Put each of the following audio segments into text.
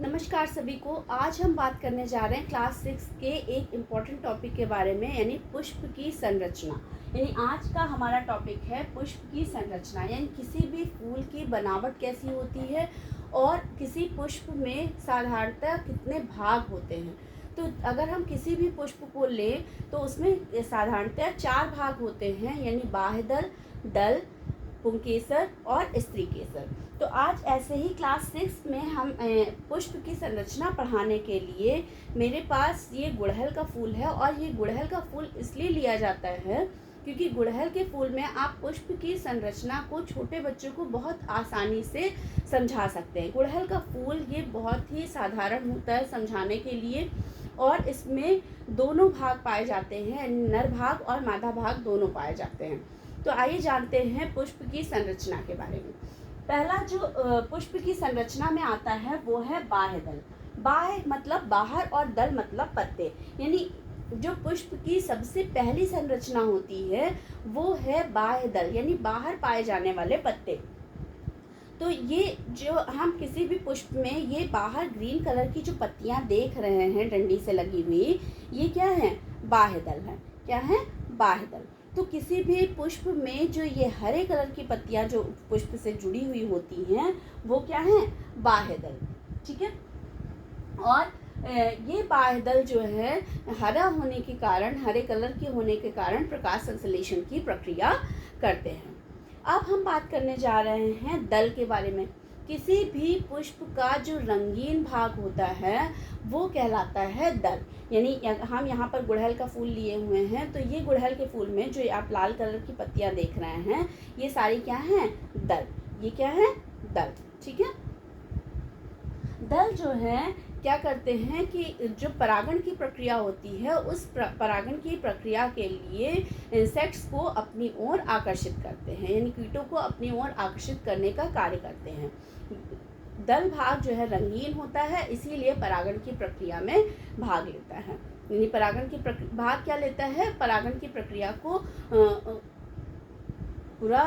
नमस्कार सभी को। आज हम बात करने जा रहे हैं क्लास 6 के एक इम्पॉर्टेंट टॉपिक के बारे में, यानी पुष्प की संरचना। यानी आज का हमारा टॉपिक है पुष्प की संरचना, यानी किसी भी फूल की बनावट कैसी होती है और किसी पुष्प में साधारणतः कितने भाग होते हैं। तो अगर हम किसी भी पुष्प को लें तो उसमें साधारणतः 4 भाग होते हैं, यानी बाह्यदल, दल, पुंकेसर और स्त्री केसर। तो आज ऐसे ही क्लास 6 में हम पुष्प की संरचना पढ़ाने के लिए मेरे पास ये गुड़हल का फूल है। और ये गुड़हल का फूल इसलिए लिया जाता है क्योंकि गुड़हल के फूल में आप पुष्प की संरचना को छोटे बच्चों को बहुत आसानी से समझा सकते हैं। गुड़हल का फूल ये बहुत ही साधारण होता है समझाने के लिए, और इसमें दोनों भाग पाए जाते हैं, नर भाग और मादा भाग दोनों पाए जाते हैं। तो आइए जानते हैं पुष्प की संरचना के बारे में। पहला जो पुष्प की संरचना में आता है वो है बाह्य दल। बाह्य मतलब बाहर और दल मतलब पत्ते। यानी जो पुष्प की सबसे पहली संरचना होती है वो है बाह्य दल, यानी बाहर पाए जाने वाले पत्ते। तो ये जो हम किसी भी पुष्प में ये बाहर ग्रीन कलर की जो पत्तियां देख रहे हैं डंडी से लगी हुई, ये क्या है? बाह्य दल है। क्या है? बाह्य दल। तो किसी भी पुष्प में जो ये हरे कलर की पत्तियां जो पुष्प से जुड़ी हुई होती हैं वो क्या है? बाह्य दल। ठीक है। और ये बाह्य दल जो है हरा होने के कारण, हरे कलर के होने के कारण प्रकाश संश्लेषण की प्रक्रिया करते हैं। अब हम बात करने जा रहे हैं दल के बारे में। किसी भी पुष्प का जो रंगीन भाग होता है वो कहलाता है दल। यानी हम यहाँ पर गुड़हल का फूल लिए हुए हैं, तो ये गुड़हल के फूल में जो आप लाल कलर की पत्तियाँ देख रहे हैं ये सारी क्या हैं? दल। ये क्या है? दल। ठीक है। दल जो है क्या करते हैं कि जो परागण की प्रक्रिया होती है उस परागण की प्रक्रिया के लिए इंसेक्ट्स को अपनी ओर आकर्षित करते हैं, यानी कीटों को अपनी ओर आकर्षित करने का कार्य करते हैं। दल भाग जो है रंगीन होता है, इसीलिए परागण की प्रक्रिया में भाग लेता है। यानी परागण की भाग क्या लेता है? परागण की प्रक्रिया को पूरा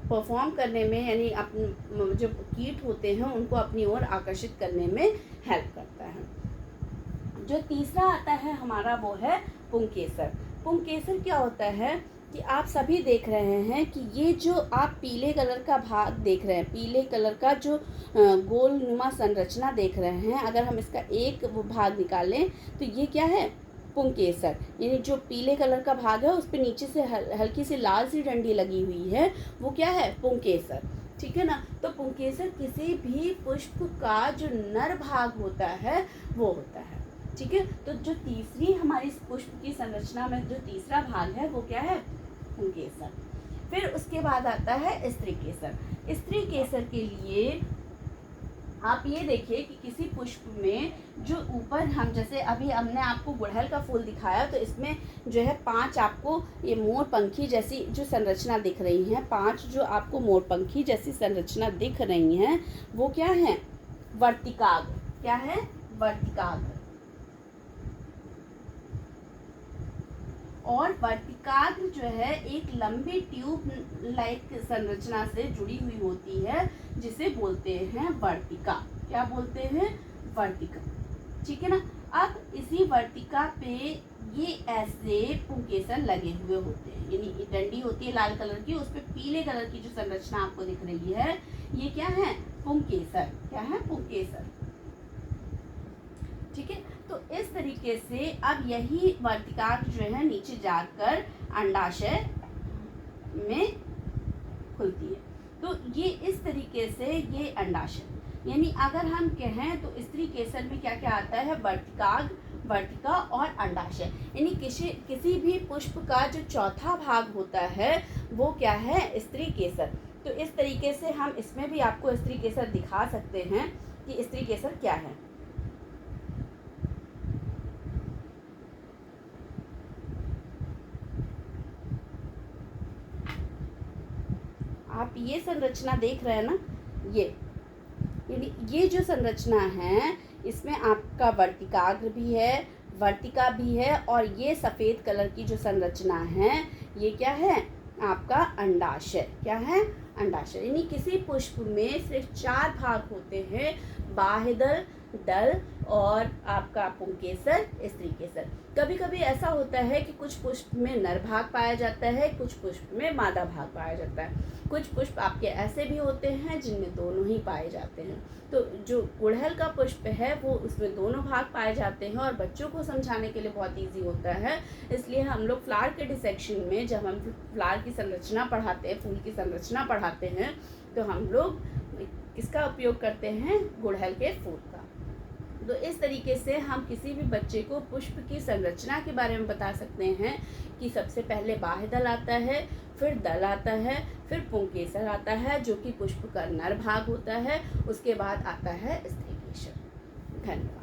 परफॉर्म करने में, यानी अपने जो कीट होते हैं उनको अपनी ओर आकर्षित करने में हेल्प करता है। जो तीसरा आता है हमारा वो है पुंकेसर। पुंकेसर क्या होता है कि आप सभी देख रहे हैं कि ये जो आप पीले कलर का भाग देख रहे हैं, पीले कलर का जो गोल नुमा संरचना देख रहे हैं, अगर हम इसका एक भाग निकालें तो ये क्या है? पुंकेसर। यानी जो पीले कलर का भाग है उस पर नीचे से हल्की सी लाल सी डंडी लगी हुई है, वो क्या है? पुंकेसर। ठीक है ना। तो पुंकेसर किसी भी पुष्प का जो नर भाग होता है वो होता है। ठीक है। तो जो तीसरी हमारी पुष्प की संरचना में जो तीसरा भाग है वो क्या है? पुंकेसर। फिर उसके बाद आता है स्त्री केसर। स्त्री केसर के लिए आप ये देखिए कि किसी पुष्प में जो ऊपर, हम जैसे अभी हमने आपको गुड़हल का फूल दिखाया, तो इसमें जो है 5 आपको ये मोर पंखी जैसी जो संरचना दिख रही हैं, 5 जो आपको मोर पंखी जैसी संरचना दिख रही हैं वो क्या है? वर्तिकाग्र। क्या है? वर्तिकाग्र। और वर्तिकाग्र जो है एक लंबी ट्यूब लाइक संरचना से जुड़ी हुई होती है जिसे बोलते हैं वर्तिका। क्या बोलते हैं? वर्तिका। ठीक है ना। अब इसी वर्तिका पे ये ऐसे पुंकेसर लगे हुए होते हैं, यानी डंडी होती है लाल कलर की, उस पे पीले कलर की जो संरचना आपको दिख रही है ये क्या है? पुंकेसर। क्या है? पुंकेसर। ठीक है। तो इस तरीके से अब यही वर्तिकाग्र जो है नीचे जाकर अंडाशय में खुलती है। तो ये इस तरीके से ये अंडाशय, यानी अगर हम कहें तो स्त्री केसर में क्या क्या आता है? वर्तिकाग्र, वर्तिका और अंडाशय। यानी किसी भी पुष्प का जो चौथा भाग होता है वो क्या है? स्त्री केसर। तो इस तरीके से हम इसमें भी आपको स्त्री केसर दिखा सकते हैं कि स्त्री केसर क्या है। आप ये संरचना देख रहे हैं ना, यानी ये जो संरचना है इसमें आपका वर्तिकाग्र भी है, वर्तिका भी है, और ये सफ़ेद कलर की जो संरचना है ये क्या है? आपका अंडाशय। क्या है? अंडाशय। यानी किसी पुष्प में सिर्फ 4 भाग होते हैं, बाह्यदल, दल और आपका पुंकेसर, स्त्री केसर। कभी कभी ऐसा होता है कि कुछ पुष्प में नर भाग पाया जाता है, कुछ पुष्प में मादा भाग पाया जाता है। कुछ पुष्प आपके ऐसे भी होते हैं जिनमें दोनों ही पाए जाते हैं। तो जो गुड़हल का पुष्प है वो उसमें दोनों भाग पाए जाते हैं और बच्चों को समझाने के लिए बहुत ईजी होता है। इसलिए हम लोग फ्लावर के डिसेक्शन में जब हम फ्लावर की संरचना पढ़ाते हैं, फूल की संरचना पढ़ाते हैं, तो हम लोग किसका उपयोग करते हैं? गुड़हल के फूल का। तो इस तरीके से हम किसी भी बच्चे को पुष्प की संरचना के बारे में बता सकते हैं कि सबसे पहले बाह्यदल आता है, फिर दल आता है, फिर पुंकेसर आता है जो कि पुष्प का नर भाग होता है, उसके बाद आता है स्त्री केसर। धन्यवाद।